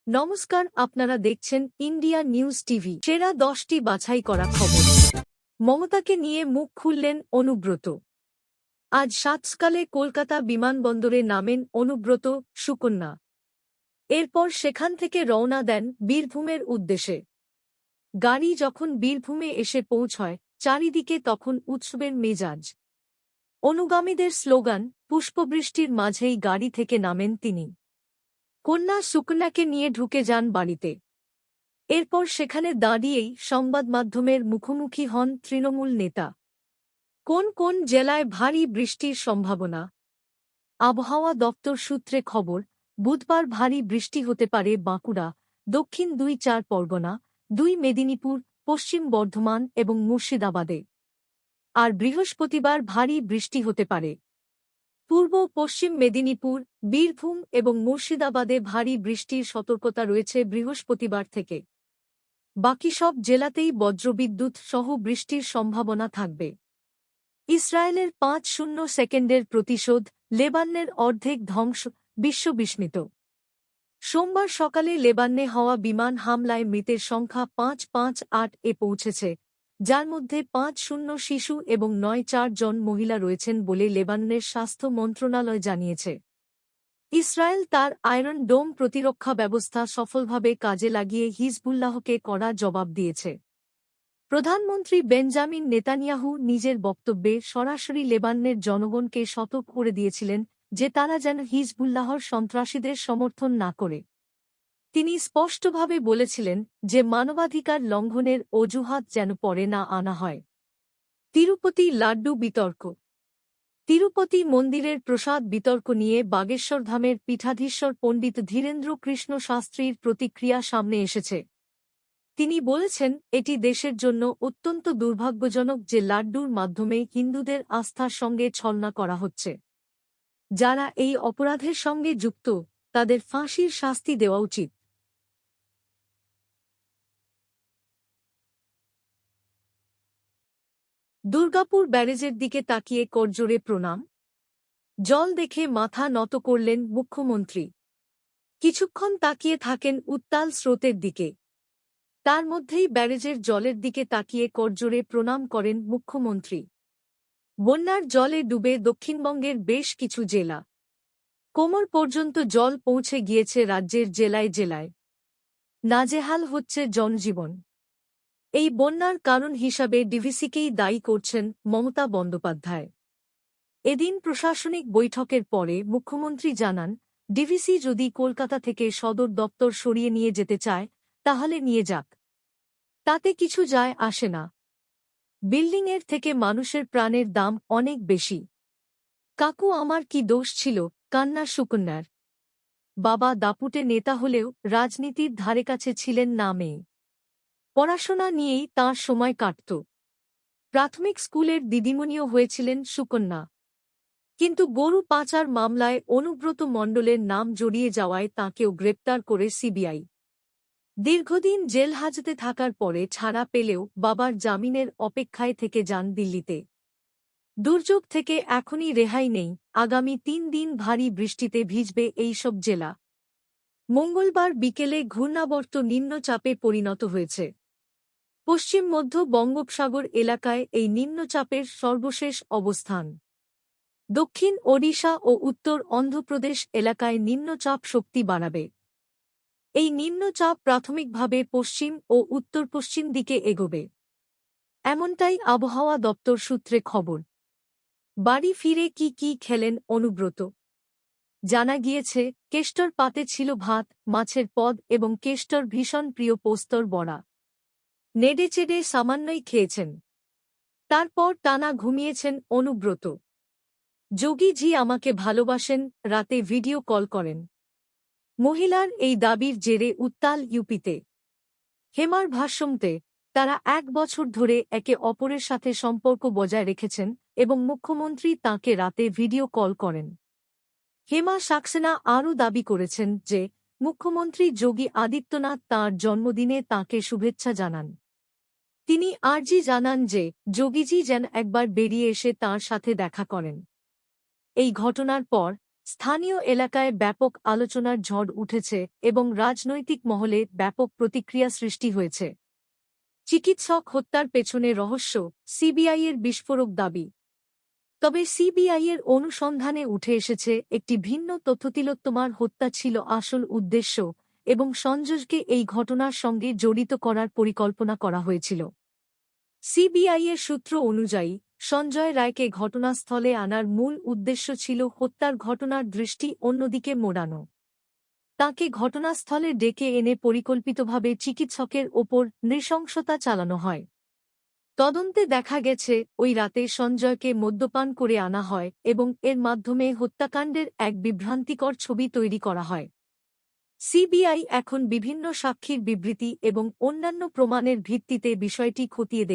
নমস্কার, আপনারা দেখছেন ইন্ডিয়া নিউজ টিভি। সেরা 10টি বাছাই করা খবর। মমতাকে নিয়ে মুখ খুললেন অনুব্রত। আজ সকালে কলকাতা বিমানবন্দরে নামেন অনুব্রত সুকন্যা। এরপর সেখান থেকে রওনা দেন বীরভূমের উদ্দেশ্যে। গাড়ি যখন বীরভূমে এসে পৌঁছয়, চারিদিকে তখন উৎসবের মেজাজ। অনুগামীদের স্লোগান, পুষ্পবৃষ্টির মাঝেই গাড়ি থেকে নামেন তিনি। কন্যা সুকন্যাকে নিয়ে ঢুকে যান বাড়িতে। এরপর সেখানে দাঁড়িয়েই সংবাদমাধ্যমের মুখোমুখি হন তৃণমূল নেতা। কোন কোন জেলায় ভারী বৃষ্টির সম্ভাবনা? আবহাওয়া দপ্তর সূত্রে খবর, বুধবার ভারী বৃষ্টি হতে পারে বাঁকুড়া, দক্ষিণ 2-4 পরগনা, 2 মেদিনীপুর, পশ্চিম বর্ধমান এবং মুর্শিদাবাদে। আর বৃহস্পতিবার ভারী বৃষ্টি হতে পারে পূর্ব পশ্চিম মেদিনীপুর, বীরভূম এবং মুর্শিদাবাদে। ভারী বৃষ্টির সতর্কতা রয়েছে বৃহস্পতিবার থেকে। বাকি সব জেলাতেই বজ্রবিদ্যুৎ সহ বৃষ্টির সম্ভাবনা থাকবে। ইসরায়েলের 5-0 সেকেন্ডের প্রতিশোধ, লেবাননের অর্ধেক ধ্বংস, বিশ্ব বিস্মিত। সোমবার সকালে লেবাননে হওয়া বিমান হামলায় মৃতের সংখ্যা 558-এ পৌঁছেছে, যার মধ্যে 5 শিশু এবং 4 জন মহিলা রয়েছেন বলে লেবাননের স্বাস্থ্য মন্ত্রণালয় জানিয়েছে। ইসরায়েল তার আয়রন ডোম প্রতিরক্ষা ব্যবস্থা সফলভাবে কাজে লাগিয়ে হিজবুল্লাহকে কড়া জবাব দিয়েছে। প্রধানমন্ত্রী বেঞ্জামিন নেতানিয়াহু নিজের বক্তব্যে সরাসরি লেবাননের জনগণকে সতর্ক করে দিয়েছিলেন যে তারা যেন হিজবুল্লাহর সন্ত্রাসীদের সমর্থন না করে। তিনি স্পষ্টভাবে বলেছিলেন যে মানবাধিকার লঙ্ঘনের অজুহাত যেন পরে না আনা হয়। তিরুপতি লাড্ডু বিতর্ক। তিরুপতি মন্দিরের প্রসাদ বিতর্ক নিয়ে বাগেশ্বরধামের পীঠাধীশ্বর পণ্ডিত ধীরেন্দ্র কৃষ্ণ শাস্ত্রীর প্রতিক্রিয়া সামনে এসেছে। তিনি বলেছেন, এটি দেশের জন্য অত্যন্ত দুর্ভাগ্যজনক যে লাড্ডুর মাধ্যমে হিন্দুদের আস্থার সঙ্গে ছলনা করা হচ্ছে। যারা এই অপরাধের সঙ্গে যুক্ত, তাদের ফাঁসির শাস্তি দেওয়া উচিত। দুর্গাপুর ব্যারেজের দিকে তাকিয়ে করজোড়ে প্রণাম। জল দেখে মাথা নত করলেন মুখ্যমন্ত্রী। কিছুক্ষণ তাকিয়ে থাকেন উত্তাল স্রোতের দিকে। তার মধ্যেই ব্যারেজের জলের দিকে তাকিয়ে করজোড়ে প্রণাম করেন মুখ্যমন্ত্রী। বন্যার জলে ডুবে দক্ষিণবঙ্গের বেশ কিছু জেলা। কোমর পর্যন্ত জল পৌঁছে গিয়েছে রাজ্যের জেলায় জেলায়। নাজেহাল হচ্ছে জনজীবন। এই বন্যার কারণ হিসাবে ডিভিসিকেই দায়ী করছেন মমতা বন্দ্যোপাধ্যায়। এদিন প্রশাসনিক বৈঠকের পরে মুখ্যমন্ত্রী জানান, ডিভিসি যদি কলকাতা থেকে সদর দপ্তর সরিয়ে নিয়ে যেতে চায়, তাহলে নিয়ে যাক। তাতে কিছু যায় আসে না। বিল্ডিংয়ের থেকে মানুষের প্রাণের দাম অনেক বেশি। কাকু আমার কি দোষ ছিল? কান্না সুকন্যার। বাবা দাপুটে নেতা হলেও রাজনীতির ধারেকাছে ছিলেন না মেয়ে। পড়াশোনা নিয়েই তাঁর সময় কাটত। প্রাথমিক স্কুলের দিদিমণিও হয়েছিলেন সুকন্যা। কিন্তু গরু পাচার মামলায় অনুব্রত মণ্ডলের নাম জড়িয়ে যাওয়ায় তাঁকেও গ্রেপ্তার করে সিবিআই। দীর্ঘদিন জেলহাজতে থাকার পরে ছাড়া পেলেও বাবার জামিনের অপেক্ষায় থেকে যান দিল্লিতে। দুর্যোগ থেকে এখনই রেহাই নেই। আগামী 3 দিন ভারী বৃষ্টিতে ভিজবে এইসব জেলা। মঙ্গলবার বিকেলে ঘূর্ণাবর্ত নিম্নচাপে পরিণত হয়েছে। পশ্চিম মধ্য বঙ্গোপসাগর এলাকায় এই নিম্নচাপের সর্বশেষ অবস্থান। দক্ষিণ ওড়িশা ও উত্তর অন্ধ্রপ্রদেশ এলাকায় নিম্নচাপ শক্তি বাড়াবে। এই নিম্নচাপ প্রাথমিকভাবে পশ্চিম ও উত্তর পশ্চিম দিকে এগোবে, এমনটাই আবহাওয়া দপ্তর সূত্রে খবর। বাড়ি ফিরে কি খেলেন অনুব্রত? জানা গিয়েছে, কেষ্টর পাতে ছিল ভাত, মাছের পদ এবং কেষ্টর ভীষণ প্রিয় পোস্তর বড়া। নেড়েচেড়ে সামান্যই খেয়েছেন। তারপর টানা ঘুমিয়েছেন অনুব্রত। যোগীজি আমাকে ভালোবাসেন, রাতে ভিডিও কল করেন। মহিলার এই দাবির জেরে উত্তাল ইউপিতে। হেমার ভাষ্যমতে, তারা 1 বছর ধরে একে অপরের সাথে সম্পর্ক বজায় রেখেছেন এবং মুখ্যমন্ত্রী তাঁকে রাতে ভিডিও কল করেন। হেমা সাক্সেনা আরও দাবি করেছেন যে মুখ্যমন্ত্রী যোগী আদিত্যনাথ তাঁর জন্মদিনে তাঁকে শুভেচ্ছা জানান। তিনি আর্জি জানান যে যোগীজি যেন একবার বেরিয়ে এসে তাঁর সাথে দেখা করেন। এই ঘটনার পর স্থানীয় এলাকায় ব্যাপক আলোচনার ঝড় উঠেছে এবং রাজনৈতিক মহলে ব্যাপক প্রতিক্রিয়া সৃষ্টি হয়েছে। চিকিৎসক হত্যার পেছনে রহস্য, সিবিআইয়ের বিস্ফোরক দাবি। তবে সিবিআইয়ের অনুসন্ধানে উঠে এসেছে একটি ভিন্ন তথ্য। তিলোত্তমার হত্যা ছিল আসল উদ্দেশ্য এবং সঞ্জয়কে এই ঘটনার সঙ্গে জড়িত করার পরিকল্পনা করা হয়েছিল। সিবিআইয়ের সূত্র অনুযায়ী সঞ্জয় রায়কে ঘটনাস্থলে আনার মূল উদ্দেশ্য ছিল হত্যার ঘটনার দৃষ্টি অন্যদিকে মোড়ানো। তাকে ঘটনাস্থলে ডেকে এনে পরিকল্পিতভাবে চিকিৎসকের ওপর নৃশংসতা চালানো হয়। তদন্তে দেখা গেছে ওই রাতে সঞ্জয়কে মদ্যপান করে আনা হয় এবং এর মাধ্যমে হত্যাকাণ্ডের এক বিভ্রান্তিকর ছবি তৈরি করা হয়। সিবিআই এখন বিভিন্ন সাক্ষীর বিবৃতি এবং অন্যান্য প্রমাণের ভিত্তিতে বিষয়টি খতিয়ে দেখছে।